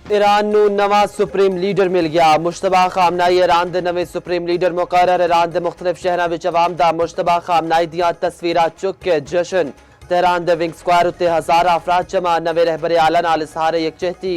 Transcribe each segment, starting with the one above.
Iran नू नवा supreme leader मिल गया। मुश्तबा खामनाई ईरान दे नवे सुप्रीम लीडर मुकर्रर। ईरान दे मुख्तलिफ शहरां विच अवाम दा मुश्तबा खामनाई दियां तस्वीरां चुक के जशन। तेहरान दे विंग स्क्वायर उत्ते हज़ारां अफराद जमा। नवे रहबरे आला नाल इज़हारे यकजहती।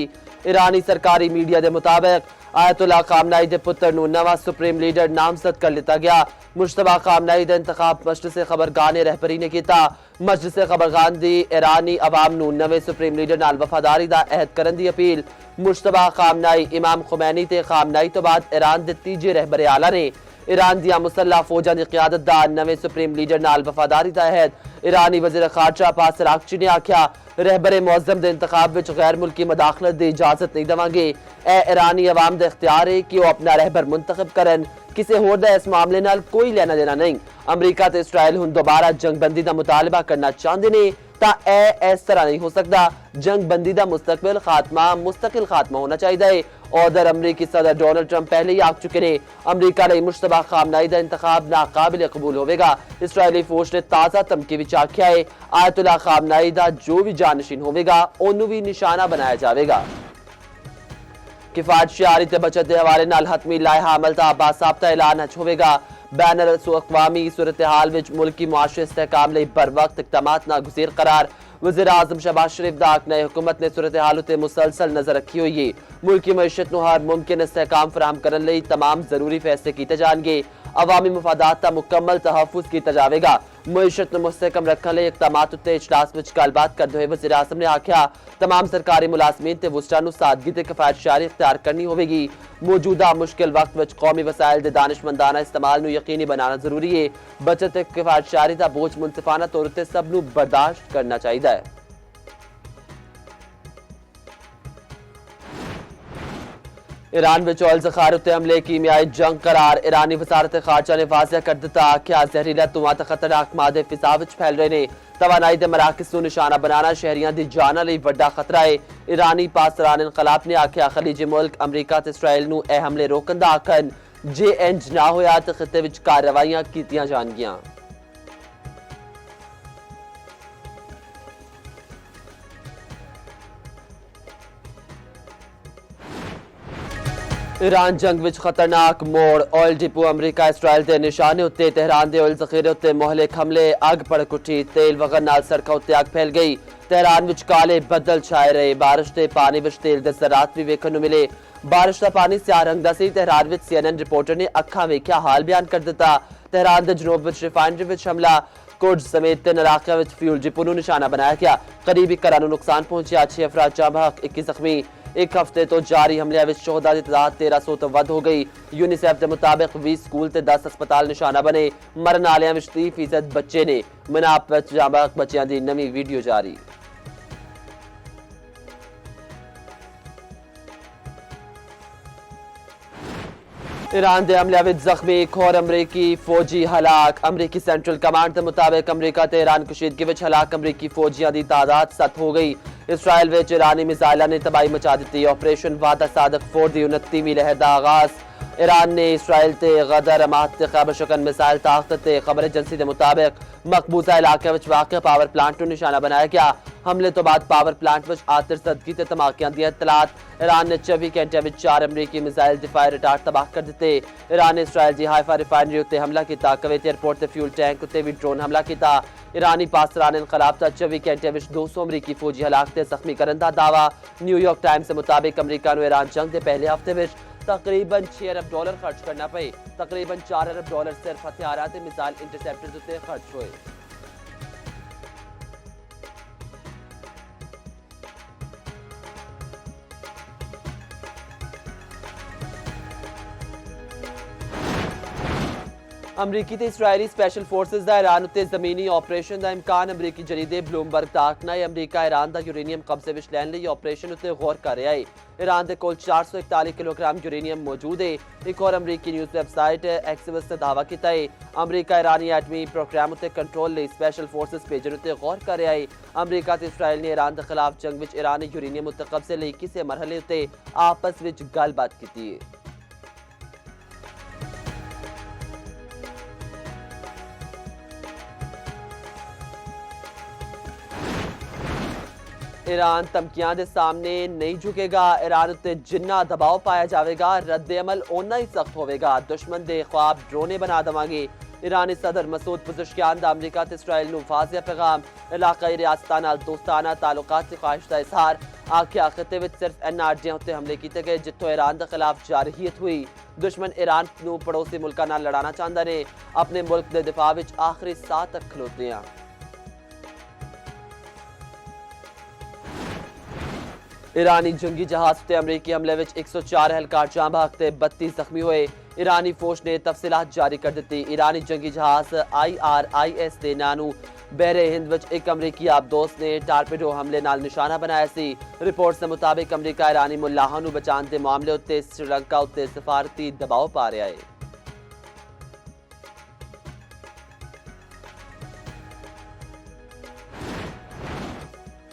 ईरानी सरकारी मीडिया के मुताबिक आयतुल्ला खामनाई दे पुत्र नू नवा सुप्रीम लीडर नामजद कर लिता गया। मुश्तबा खामनाई दा इंतखाब मजलिस खबरगान ने रहबरी ने किया। मजलिस खबरगान दी ईरानी अवाम नू नवे सुप्रीम लीडर नाल वफादारी दा अहद करन दी अपील। मुश्तबा खामनाई इमाम खुमैनी ते खामनाई तो बाद ईरान दे तीजे रहबरे आला ने ईरान दियां मुसल्ह फौजां दी क़यादत दा नवे सुप्रीम लीडर नाल वफादारी दा अहद। ईरानी वज़ीर खारजा अब्बास अरागची ने आख्या रहबरे मुअज़्ज़म दे इंतखाब विच गैर मुल्की मदाखलत दी इजाजत नहीं देवांगे। ईरानी अवाम दा इख्तियार है कि वह अपना रहबर मुंतखब करन। किसी होर दा इस मामले नाल कोई लेना देना नहीं। अमरीका ते इसराइल हुण दोबारा जंगबंदी दा मुतालबा करना चाहते ने ता इस तरह नहीं हो सकता। जंगबंदी दा मुस्तकिल खात्मा होना चाहिए। उधर अमरीकी सदर डोनाल्ड ट्रंप पहले ही आख चुके ने अमरीका ने मुश्तबा खामनाई दा इंतखाब नाकाबिल कबूल होगा। इसराइली फौज ने ताज़ा धमकी विच आख्या है आयतुल्ला खामनाई दा जो भी जानशीन होगा उन्होंने भी निशाना बनाया जाएगा। किफायत शियारी ते बचत के हवाले नाल हतमी लायहा अमल दा बासाबता ऐलान होगा। बैन अल-अक़वामी सूरत हाल विच मुल्की मुआशी इस्तेहकाम लई बर वक्त इक़दामात नागुज़ीर करार। वज़ीर आज़म शहबाज शरीफ दा आखना है हुकूमत ने सूरत हाल उत्ते मुसलसल नज़र रखी हुई है। मुल्की मईशत नूं हर मुमकिन इस्तेहकाम फराहम करन लई तमाम जरूरी फैसले किए जाएंगे। अवामी मफादात दा मुकम्मल तहफ़्फ़ुज़ किया जाएगा। मईशत नूं मुस्तहकम रखने लई इक़दामात उत्ते इजलास विच गलबात करदे होए वज़ीर आज़म ने आख्या तमाम सरकारी मुलाजमीन ते वुसरा नूं सादगी ते किफायत शियारी इख्तियार करनी होगी। मौजूदा मुश्किल वक्त विच कौमी वसाइल दे दानिशमंदाना इस्तेमाल नूं यकीनी बनाना जरूरी है। बचत ते किफायत शियारी दा बोझ मुनसिफाना तौर ते सब नूं बर्दाश्त करना चाहिए। ईरान विच ऑयल ज़खायर उत्ते हमले कीमियाई जंग करार। ईरानी वज़ारत खारजा ने वाज़ह कर दिता आख्या जहरीला धुआं ते खतरनाक मादे फिजा विच फैल रहे ने। तवानाई दे मराकज़ नूं निशाना बनाना शहरियां दी जाना लई वड्डा खतरा है। ईरानी पासरान इनकलाब ने आख्या खलीजी मुल्क अमरीका ते इसराइल नूं ए हमले रोकन दा आखन जे इंज ना होया ते खिते विच कार्रवाइयां कीतियां जाणगियां। ईरान जंग विच खतरनाक मोड़। ऑयल डिपो अमरीका इसराइल के निशाने उत्ते। तेहरान के ऑयल जखीरे उत्ते मोहलिक हमले। अग भड़क उठी। तेल वगन नाल सड़कों उत्ते अग फैल गई। तेहरान विच काले बदल छाए रहे। बारिश के पानी विच तेल दे ज़रात भी वेखण नूं मिले। बारिश का पानी स्याह रंग दा सी। तेहरान विच CNN रिपोर्टर ने अखां वेख्या हाल बयान कर दिता। तेहरान के जनूब विच रिफाइनरी विच हमला। कुछ समेत 3 इलाकों में फ्यूल डिपो नूं निशाना बनाया गया। करीबी घरां नूं नुकसान पहुंचा। 6 अफराद जाँ बहक 21 जख्मी। एक हफ्ते तो जारी हमले विच शोहदा की तादाद 1300 तो वध हो गई। यूनिसेफ के मुताबिक 20 स्कूल ते 10 अस्पताल निशाना बने। मरन आलियां विच 30% बच्चे ने। मनाप विच जाँ बहक बच्चों की नवी वीडियो जारी। ईरान के हमले विच जख्मी एक और अमरीकी फौजी हलाक। अमरीकी सेंट्रल कमांड के मुताबिक अमरीका ते ईरान कशीदगी विच हलाक अमरीकी फौजियों की तादाद 7 हो गई। इसराइल विच ईरानी मिसाइलों ने तबाही मचा दी। ऑपरेशन वादा सादक 4 दी 29वीं लहर का आगाज। ईरान ने इसराइल ते गदर अमात ते खैबर शकन मिसाइल ताकत ते खबर एजेंसी के मुताबिक मकबूजा इलाके विच वाक़ पावर प्लांट नूं निशाना बनाया गया। हमले तो बाद पावर प्लांट विच आतिशज़दगी ते धमाकियां दी इतलात। ईरान ने 24 घंटे में 4 अमरीकी मिसाइल दिफाई रिटार्ट तबाह कर दिते। ईरान ने इसराइल की हाइफा रिफाइनरी उत्ते हमला किया। कुवैत एयरपोर्ट ते फ्यूल टैंक उत्ते भी ड्रोन हमला किया। ईरानी पासरान इनकलाब का 24 घंटे में 200 अमरीकी फौजी हलाक ते जख्मी करने का दावा। न्यूयॉर्क टाइम्स के मुताबिक अमरीका नूं ईरान जंग के पहले हफ्ते में तकरीबन $6 अरब खर्च करना पे। तकरीबन $4 अरब सिर्फ हथियार ते मिसाइल इंटरसेप्टर्स उत्ते खर्च हुए। अमरीकी ते इसराइली स्पेशल फोर्सेस का ईरान उत्ते जमीनी ऑपरेशन का इम्कान। अमरीकी जरीदे ब्लूमबर्ग का आखना है अमरीका ईरान का यूरेनियम कब्जे विच लैण लई ऑपरेशन उत्ते गौर कर रहा है। ईरान के कोल 441 किलोग्राम यूरेनियम मौजूद है। एक और अमरीकी न्यूज़ वेबसाइट एक्सिवस ने दावा किया है अमरीका ईरानी एटमी प्रोग्राम उत्ते कंट्रोल लई स्पेशल फोर्सेस भेजण उत्ते गौर कर रहा है। अमरीका ते इसराइल ने ईरान के खिलाफ जंग विच ईरान ने यूरेनियम उत्ते कब्जे लई किसी मरहले उत्ते आपस विच गलबात की है। ईरान धमकियां दे सामने नहीं झुकेगा। ईरान उत्ते जिन्ना दबाव पाया जाएगा रद्द अमल ओना ही सख्त होगा। दुश्मन दे ख्वाब ड्रोने बना देवांगे। ईरानी सदर मसूद पज़ेश्कियान दा अमरीका ते इसराइल नूं वाज़िह पैगाम। इलाकाई रियासतां नाल दोस्ताना ताल्लुकात दी ख्वाहिश दा इज़हार। आखिया खिते विच सिर्फ एनआरजीआं उत्ते हमले कीते गए जित्थों ईरान दे खिलाफ जारहीयत हुई। दुश्मन ईरान नूं पड़ोसी मुल्कां नाल लड़ाना चाहंदे ने। अपने मुल्क दे दिफा विच आखिरी साह तक खलोते हैं। ईरानी जंगी जहाज उत्ते अमरीकी हमले विच 104 एहलकार जां बहक ते 32 जख्मी हुए। ईरानी फौज ने तफसीलात जारी कर दी। ईरानी जंगी जहाज IRIS दे नानू बहरे हिंद विच एक अमरीकी आबदोस ने टारपीडो हमले नाल निशाना बनाया सी। रिपोर्ट्स के मुताबिक अमरीका ईरानी मुलाहां नूं बचाने के मामले उत्ते श्रीलंका उत्ते सफारती दबाव पा रहा है।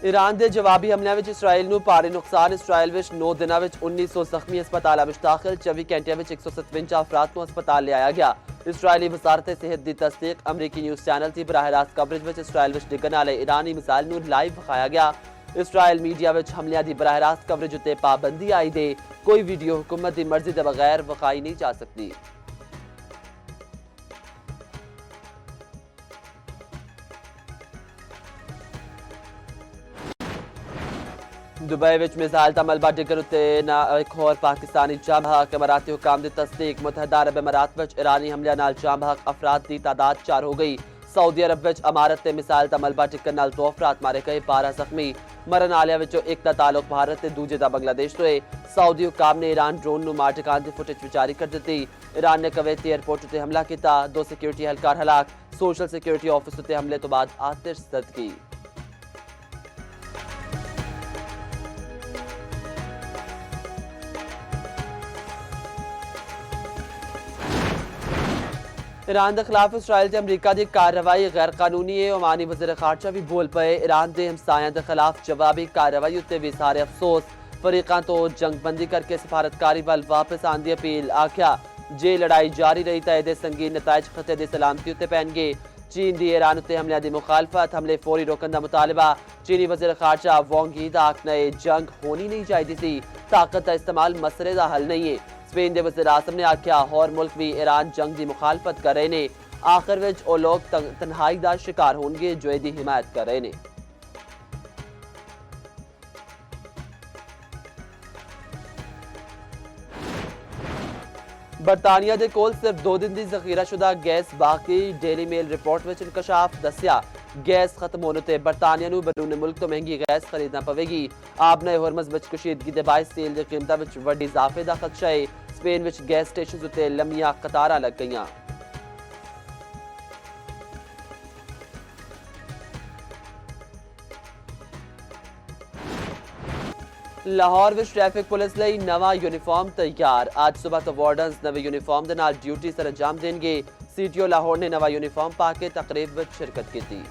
ईरान के जवाबी हमलों में इसराइल नूं भारी नुकसान। इसराइल विच 9 दिनों में 1900 जख्मी अस्पताल में दाखिल। 24 घंटिया में 157 अफराद को अस्पताल ले आया गया। इसराइली वजारत सेहत की तस्दीक। अमरीकी न्यूज़ चैनल की बराह रास्त कवरेज में इसराइल विच डिगन वाले ईरानी मिसाइल नूं लाइव विखाया गया। इसराइल मीडिया में हमलों की बराह रास्त कवरेज उत्ते पाबंदी आई दे। कोई वीडियो हुकूमत की मर्जी के बगैर विखाई नहीं जा सकती। दुबई विच मिसाइल दा मलबा डिगर उत्ते एक होर पाकिस्तानी जां बहक। इमराती हुकाम दी तस्दीक। मुतहदा अरब इमारात विच ईरानी हमले नाल जां बहक अफराद की तादाद 4 हो गई। सऊदी अरब विच अमारत ते मिसाइल दा मलबा डिगर नाल 2 अफराद मारे गए। 12 जख्मी। मरन आलिया विचों एक दा ताल्लुक भारत ते दूजे दा बांग्लादेश तो है। सऊदी हुकाम ने ईरान ड्रोन नूं मार टिकाण दी फुटेज जारी कर दी। ईरान ने कवैती एयरपोर्ट उत्ते हमला किया। 2 सिक्योरिटी एहलकार हलाक। सोशल सिक्योरिटी ऑफिस उत्ते हमले तो बाद आतिशज़दगी। ईरान के खिलाफ इसराइल ते अमरीका की कार्रवाई गैर कानूनी है। ओमानी वज़ीर खारजा भी बोल पे। ईरान के हमसायां के खिलाफ जवाबी कार्रवाई उत्ते भी सारे अफसोस। फरीकां तो जंगबंदी करके सफारतकारी वाल वापस आने की अपील। आख्या जे लड़ाई जारी रही तो ये संगीन नताइज खते की सलामती उत्ते पैणगे। चीन की ईरान उत्ते हमलों की मुखालफत। हमले फौरी रोकने का मुतालबा। चीनी वज़ीर खारजा वांग यी दा आखना है जंग होनी नहीं चाहिए सी। ताकत का इस्तेमाल मसले का हल नहीं है। स्पेन के वज़ीर आज़म ने आख्या होर मुल्क भी ईरान जंग की मुखालफत कर रहे हैं। आखिर विच वो लोग तन्हाई का शिकार होंगे जो इसकी हिमायत कर रहे हैं। बरतानिया के कोल सिर्फ 2 दिन की जखीराशुदा गैस बाकी। डेली मेल रिपोर्ट में इंकशाफ दसिया गैस खत्म होने ते बरतानिया नूं बैरून मुल्क तो महंगी गैस खरीदना पवेगी। आबने होरमज विच कशीदगी दे बायस तेल की कीमतां विच वड्डी इजाफे का खदशा है। स्पेन विच गैस स्टेशन उत्ते लंबियां कतारां लग गईयां। लाहौर विच ट्रैफिक पुलिस लई नवा यूनीफॉर्म तैयार। आज सुबह तो वार्डन्स नवे यूनीफॉर्म दे नाल ड्यूटी सर अंजाम देंगे। CTO लाहौर ने नवा यूनीफॉर्म पा के तकरीब विच शिरकत की।